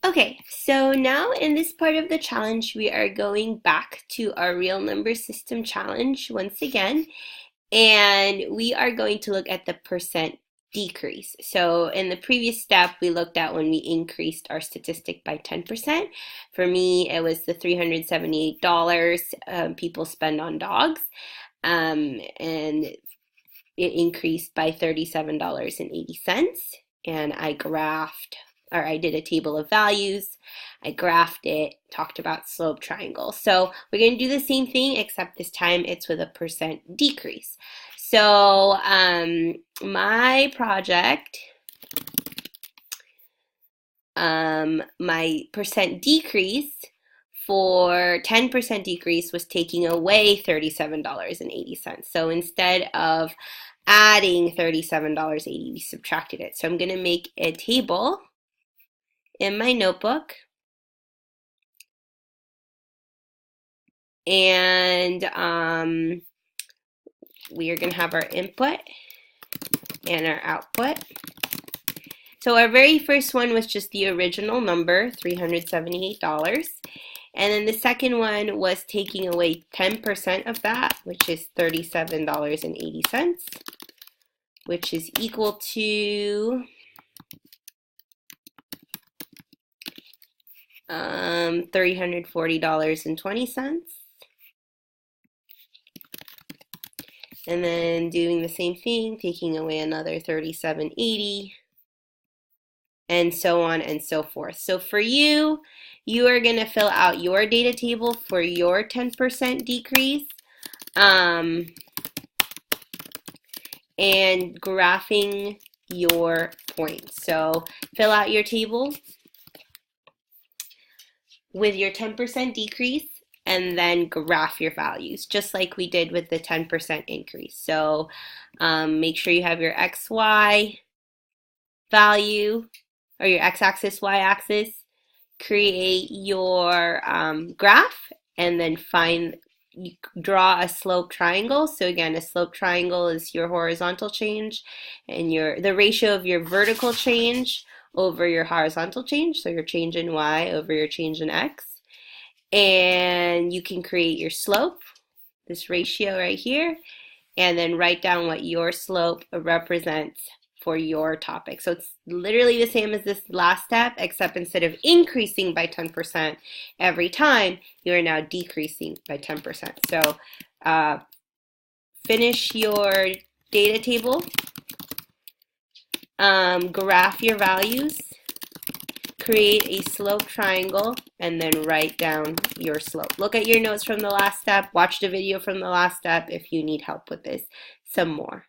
Okay, so now in this part of the challenge, we are going back to our real number system challenge once again, and we are going to look at the percent decrease. So in the previous step, we looked at when we increased our statistic by 10%. For me, it was the $378 people spend on dogs, and it increased by $37.80. And I did a table of values, I graphed it, talked about slope triangle. So we're going to do the same thing, except this time it's with a percent decrease. So my project, my percent decrease for 10% decrease was taking away $37.80. So instead of adding $37.80, we subtracted it. So I'm going to make a table in my notebook, and we are going to have our input and our output. So our very first one was just the original number, $378. And then the second one was taking away 10% of that, which is $37.80, which is equal to $340.20. And then doing the same thing, taking away another $37.80, and so on and so forth. So for you, you are going to fill out your data table for your 10% decrease, and graphing your points. So fill out your table with your 10% decrease, and then graph your values, just like we did with the 10% increase. So make sure you have your XY value, or your x-axis, y-axis, create your graph, and then draw a slope triangle. So again, a slope triangle is your horizontal change and the ratio of your vertical change over your horizontal change, so your change in y over your change in x. And you can create your slope, this ratio right here, and then write down what your slope represents for your topic. So it's literally the same as this last step, except instead of increasing by 10% every time, you are now decreasing by 10%. So finish your data table, graph your values, create a slope triangle, and then write down your slope. Look at your notes from the last step, watch the video from the last step if you need help with this some more.